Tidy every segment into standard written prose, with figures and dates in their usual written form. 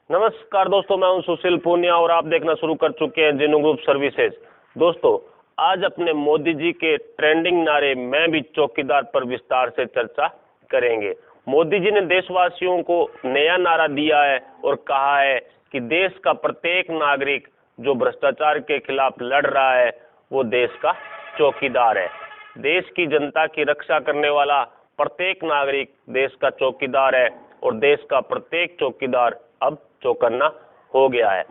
नमस्कार दोस्तों, मैं हूं सुशील पूनिया और आप देखना शुरू कर चुके हैं जिन्नू ग्रुप सर्विसेज। दोस्तों, आज अपने मोदी जी के ट्रेंडिंग नारे मैं भी चौकीदार पर विस्तार से चर्चा करेंगे। मोदी जी ने देशवासियों को नया नारा दिया है और कहा है कि देश का प्रत्येक नागरिक जो भ्रष्टाचार के खिलाफ लड़ रहा है वो देश का चौकीदार है। देश की जनता की रक्षा करने वाला प्रत्येक नागरिक देश का चौकीदार है और देश का प्रत्येक चौकीदार अब चौकन्ना हो गया है।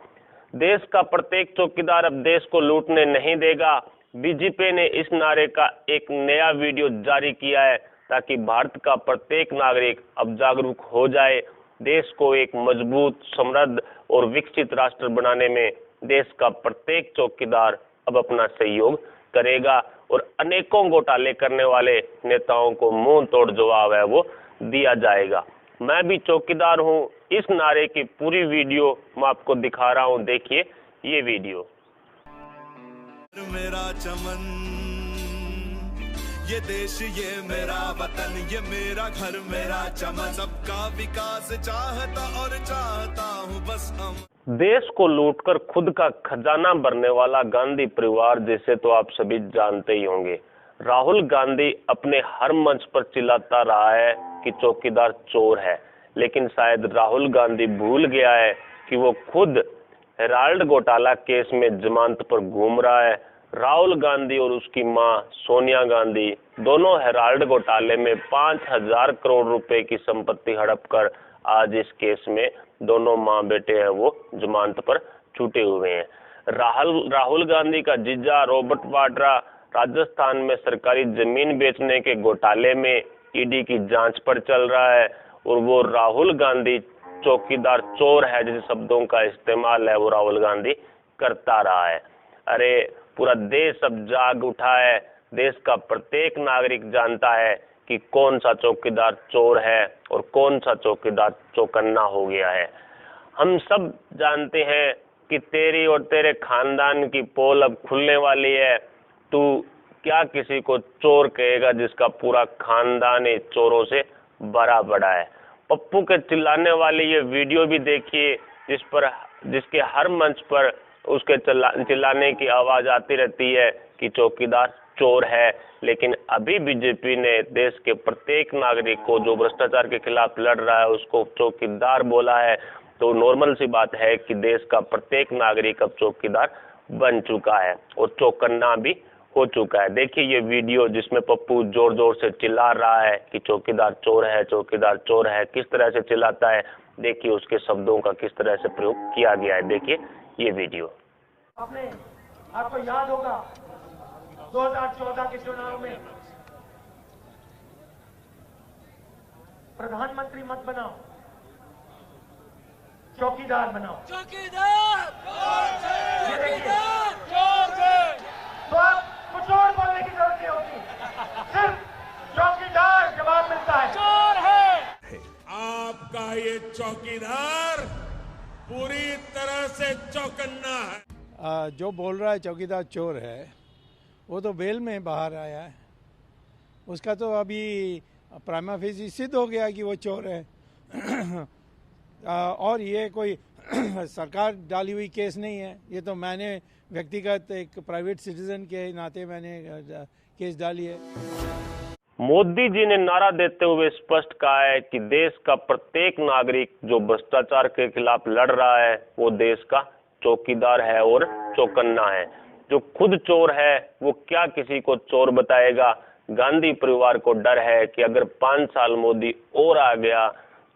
देश का प्रत्येक चौकीदार अब देश को लूटने नहीं देगा। बीजेपी ने इस नारे का एक नया वीडियो जारी किया है ताकि भारत का प्रत्येक नागरिक अब जागरूक हो जाए। देश को एक मजबूत, समृद्ध और विकसित राष्ट्र बनाने में देश का प्रत्येक चौकीदार अब अपना सहयोग करेगा और अनेकों घोटाले करने वाले नेताओं को मुंह तोड़ जवाब है वो दिया जाएगा। मैं भी चौकीदार हूं, इस नारे की पूरी वीडियो मैं आपको दिखा रहा हूं। देखिए ये वीडियो। मेरा चमन, ये देश, ये मेरा वतन, ये मेरा घर, मेरा चमन, सबका विकास चाहता और चाहता हूँ बस हम। देश को लूटकर खुद का खजाना भरने वाला गांधी परिवार जिसे तो आप सभी जानते ही होंगे। राहुल गांधी अपने हर मंच पर चिल्लाता रहा है कि चौकीदार चोर है, लेकिन शायद राहुल गांधी भूल गया है कि वो खुद हेराल्ड घोटाला केस में जमानत पर घूम रहा है। राहुल गांधी और उसकी मां सोनिया गांधी दोनों हेराल्ड घोटाले में 5,000 करोड़ रुपए की संपत्ति हड़प कर आज इस केस में दोनों मां बेटे हैं वो जमानत पर छूटे हुए हैं। राहुल गांधी का जीजा रॉबर्ट वाड्रा राजस्थान में सरकारी जमीन बेचने के घोटाले में ईडी की जांच पर चल रहा है और वो राहुल गांधी चौकीदार चोर है जैसे शब्दों का इस्तेमाल है वो राहुल गांधी करता रहा है। अरे पूरा देश अब जाग उठा है। देश का प्रत्येक नागरिक जानता है कि कौन सा चौकीदार चोर है और कौन सा चौकीदार चौकन्ना हो गया है। हम सब जानते हैं कि तेरी और तेरे खानदान की पोल अब खुलने वाली है। तू क्या किसी को चोर कहेगा जिसका पूरा खानदान ही चोरों से भरा पड़ा है। पप्पू के चिल्लाने वाली ये वीडियो भी देखिए जिसके हर मंच पर उसके चिल्लाने की आवाज आती रहती है कि चौकीदार चोर है। लेकिन अभी बीजेपी ने देश के प्रत्येक नागरिक को जो भ्रष्टाचार के खिलाफ लड़ रहा है उसको चौकीदार बोला है। तो नॉर्मल सी बात है कि देश का प्रत्येक नागरिक अब चौकीदार बन चुका है और चौकन्ना भी हो चुका है। देखिए ये वीडियो जिसमें पप्पू जोर जोर से चिल्ला रहा है कि चौकीदार चोर है, चौकीदार चोर है। किस तरह से चिल्लाता है देखिए, उसके शब्दों का किस तरह से प्रयोग किया गया है। देखिए ये वीडियो। आपको याद होगा 2014 के चुनाव में प्रधानमंत्री मत बनाओ, चौकीदार बनाओ। चौकीदार तो आप कुछ और बोलने की जरूरत नहीं होती, सिर्फ चौकीदार जवाब मिलता है। चोर है आपका ये चौकीदार पूरी तरह से चौकन्ना है। जो बोल रहा है चौकीदार चोर है वो तो बेल में बाहर आया है। उसका तो अभी प्राइमा फेसी सिद्ध हो गया कि वो चोर है। और ये कोई सरकार डाली हुई केस नहीं है, ये तो मैंने व्यक्तिगत एक प्राइवेट सिटीजन के नाते मैंने केस डाली है। मोदी जी ने नारा देते हुए स्पष्ट कहा है कि देश का प्रत्येक नागरिक जो भ्रष्टाचार के खिलाफ लड़ रहा है वो देश का चौकीदार है और चौकन्ना है। जो खुद चोर है वो क्या किसी को चोर बताएगा। गांधी परिवार को डर है कि अगर 5 साल मोदी और आ गया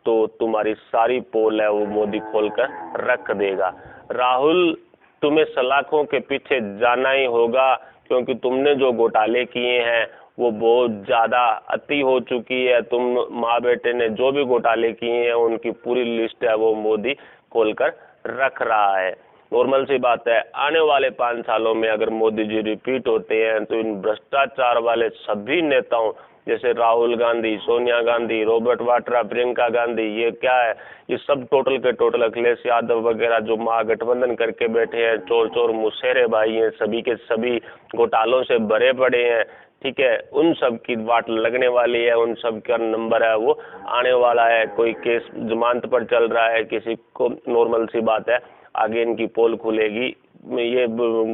तो तुम्हारी सारी पोल है वो मोदी खोलकर रख देगा। राहुल, तुम्हें सलाखों के पीछे जाना ही होगा क्योंकि तुमने जो घोटाले किए हैं वो बहुत ज्यादा अति हो चुकी है। तुम माँ बेटे ने जो भी घोटाले किए हैं उनकी पूरी लिस्ट है वो मोदी खोलकर रख रहा है। नॉर्मल सी बात है, आने वाले 5 सालों में अगर मोदी जी रिपीट होते हैं तो इन भ्रष्टाचार वाले सभी नेताओं जैसे राहुल गांधी, सोनिया गांधी, रॉबर्ट वाड्रा, प्रियंका गांधी, ये क्या है, ये सब टोटल के टोटल अखिलेश यादव वगैरह जो महागठबंधन करके बैठे हैं, चोर चोर मुसेरे भाई हैं, सभी के सभी घोटालों से भरे पड़े हैं। ठीक है, उन सब की वाट लगने वाली है, उन सब का नंबर है वो आने वाला है। कोई केस जमानत पर चल रहा है, किसी को नॉर्मल सी बात है, आगे इनकी पोल खुलेगी। ये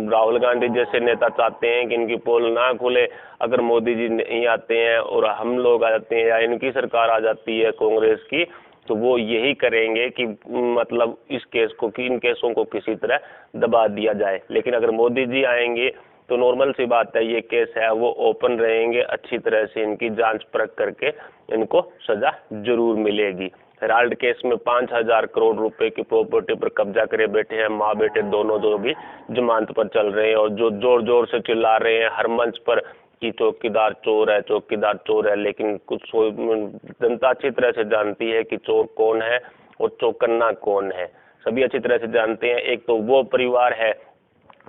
राहुल गांधी जैसे नेता चाहते हैं कि इनकी पोल ना खुले, अगर मोदी जी नहीं आते हैं और हम लोग आ जाते हैं या इनकी सरकार आ जाती है कांग्रेस की, तो वो यही करेंगे कि मतलब इस केस को, कि इन केसों को किसी तरह दबा दिया जाए। लेकिन अगर मोदी जी आएंगे तो नॉर्मल सी बात है, ये केस है वो ओपन रहेंगे, अच्छी तरह से इनकी जांच परख करके इनको सजा जरूर मिलेगी। हेराल्ड केस में 5,000 करोड़ रुपए की प्रॉपर्टी पर कब्जा करे बैठे हैं माँ बेटे दोनों, जो भी जमानत पर चल रहे हैं और जो जोर जोर से चिल्ला रहे हैं हर मंच पर कि चौकीदार चोर है, चौकीदार चोर है। लेकिन कुछ जनता अच्छी तरह से जानती है कि चोर कौन है और चौकन्ना कौन है, सभी अच्छी तरह से जानते हैं। एक तो वो परिवार है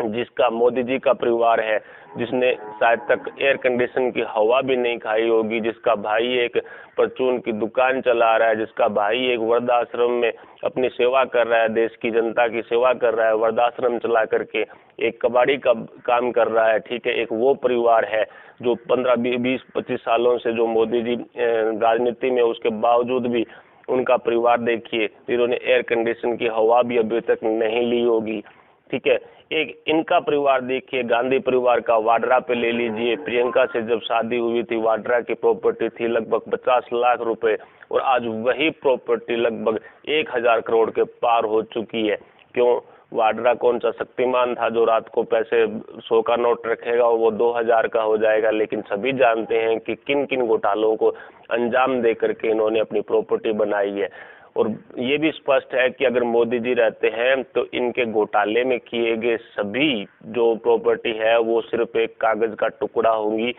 जिसका, मोदी जी का परिवार है, जिसने शायद तक एयर कंडीशन की हवा भी नहीं खाई होगी, जिसका भाई एक परचून की दुकान चला रहा है, जिसका भाई एक वृद्धाश्रम में अपनी सेवा कर रहा है, देश की जनता की सेवा कर रहा है, वृद्धाश्रम चला करके एक कबाड़ी का काम कर रहा है। ठीक है, एक वो परिवार है जो 15, 20, 25 सालों से जो मोदी जी राजनीति में, उसके बावजूद भी उनका परिवार देखिए, जिन्होंने एयर कंडीशन की हवा भी अभी तक नहीं ली होगी। ठीक है, एक इनका परिवार देखिए, गांधी परिवार का, वाड्रा पे ले लीजिए, प्रियंका से जब शादी हुई थी, वाड्रा की प्रॉपर्टी थी लगभग 50 लाख रुपए और आज वही प्रॉपर्टी लगभग 1,000 करोड़ के पार हो चुकी है। क्यों? वाड्रा कौन सा शक्तिमान था जो रात को पैसे 100 का नोट रखेगा और वो 2,000 का हो जाएगा। लेकिन सभी जानते हैं कि किन किन घोटालों को अंजाम दे करके इन्होंने अपनी प्रॉपर्टी बनाई है। और ये भी स्पष्ट है कि अगर मोदी जी रहते हैं तो इनके घोटाले में किए गए सभी जो प्रॉपर्टी है वो सिर्फ एक कागज का टुकड़ा होगी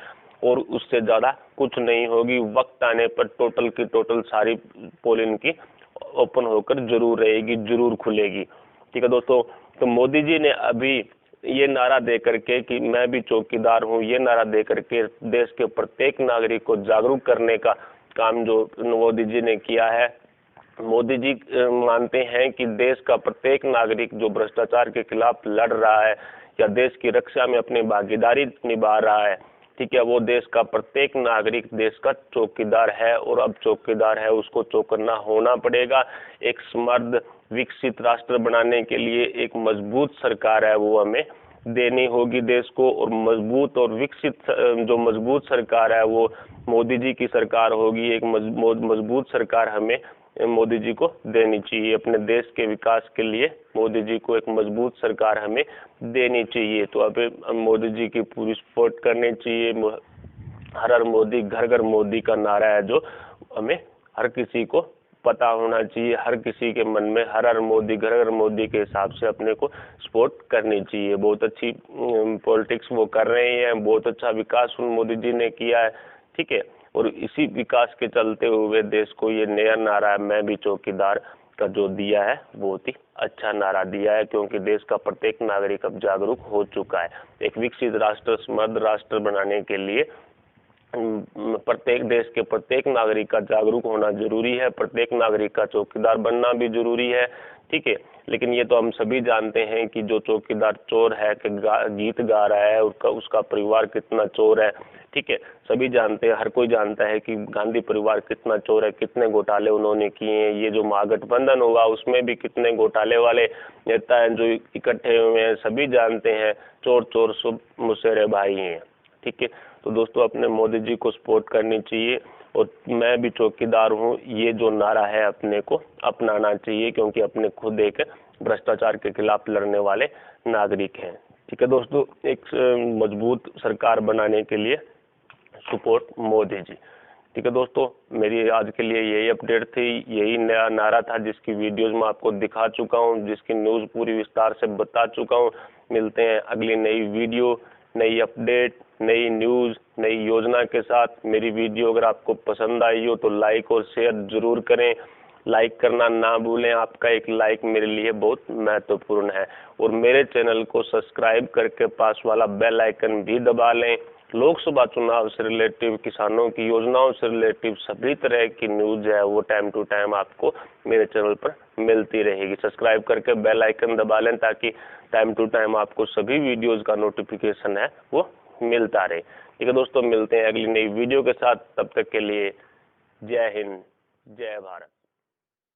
और उससे ज्यादा कुछ नहीं होगी। वक्त आने पर टोटल की टोटल सारी पोल इनकी ओपन होकर जरूर रहेगी, जरूर खुलेगी। ठीक है दोस्तों, तो मोदी जी ने अभी ये नारा दे करके कि मैं भी चौकीदार हूँ, ये नारा दे करके देश के प्रत्येक नागरिक को जागरूक करने का काम जो मोदी जी ने किया है। मोदी जी मानते हैं कि देश का प्रत्येक नागरिक जो भ्रष्टाचार के खिलाफ लड़ रहा है या देश की रक्षा में अपनी भागीदारी निभा रहा है, ठीक है, वो देश का प्रत्येक नागरिक देश का चौकीदार है और अब चौकीदार है, उसको चौकन्ना होना पड़ेगा। एक समृद्ध विकसित राष्ट्र बनाने के लिए एक मजबूत सरकार है वो हमें देनी होगी देश को, और मजबूत और विकसित जो मजबूत सरकार है वो मोदी जी की सरकार होगी। एक मजबूत सरकार हमें मोदी जी को देनी चाहिए। अपने देश के विकास के लिए मोदी जी को एक मजबूत सरकार हमें देनी चाहिए। तो अब मोदी जी की पूरी सपोर्ट करनी चाहिए। हर हर मोदी, घर घर मोदी का नारा है जो हमें हर किसी को पता होना चाहिए। हर किसी के मन में हर हर मोदी, घर घर मोदी के हिसाब से अपने को सपोर्ट करनी चाहिए। बहुत अच्छी पॉलिटिक्स वो कर रहे हैं, बहुत अच्छा विकास मोदी जी ने किया है। ठीक है, और इसी विकास के चलते हुए देश को ये नया नारा मैं भी चौकीदार का जो दिया है बहुत ही अच्छा नारा दिया है, क्योंकि देश का प्रत्येक नागरिक अब जागरूक हो चुका है। एक विकसित राष्ट्र, समृद्ध राष्ट्र बनाने के लिए प्रत्येक देश के प्रत्येक नागरिक का जागरूक होना जरूरी है, प्रत्येक नागरिक का चौकीदार बनना भी जरूरी है। ठीक है, लेकिन ये तो हम सभी जानते हैं कि जो चौकीदार चोर है, कि गीत गा रहा है, उसका परिवार कितना चोर है। ठीक है, सभी जानते हैं, हर कोई जानता है कि गांधी परिवार कितना चोर है, कितने घोटाले उन्होंने किए हैं। ये जो महागठबंधन होगा उसमें भी कितने घोटाले वाले नेता हैं जो इकट्ठे हुए हैं, सभी जानते हैं। चोर चोर सब मुसेरे भाई हैं। ठीक है, तो दोस्तों अपने मोदी जी को सपोर्ट करनी चाहिए और मैं भी चौकीदार हूँ ये जो नारा है अपने को अपनाना चाहिए, क्योंकि अपने खुद एक भ्रष्टाचार के खिलाफ लड़ने वाले नागरिक हैं। ठीक है दोस्तों, एक मजबूत सरकार बनाने के लिए सपोर्ट मोदी जी। ठीक है दोस्तों, मेरी आज के लिए यही अपडेट थी, यही नया नारा था जिसकी वीडियोज मैं आपको दिखा चुका हूँ, जिसकी न्यूज़ पूरी विस्तार से बता चुका हूँ। मिलते हैं अगली नई वीडियो, नई अपडेट, नई न्यूज़, नई योजना के साथ। मेरी वीडियो अगर आपको पसंद आई हो तो लाइक और शेयर जरूर करें। लाइक करना ना भूलें, आपका एक लाइक मेरे लिए बहुत महत्वपूर्ण है। और मेरे चैनल को सब्सक्राइब करके पास वाला बेल आइकन भी दबा लें लोकसभा चुनाव से रिलेटिव, किसानों की योजनाओं से रिलेटिव सभी तरह की न्यूज है वो टाइम टू टाइम आपको मेरे चैनल पर मिलती रहेगी। सब्सक्राइब करके बेल आइकन दबा लें ताकि टाइम टू टाइम आपको सभी वीडियोस का नोटिफिकेशन है वो मिलता रहे। ठीक है दोस्तों, मिलते हैं अगली नई वीडियो के साथ, तब तक के लिए जय हिंद, जय भारत।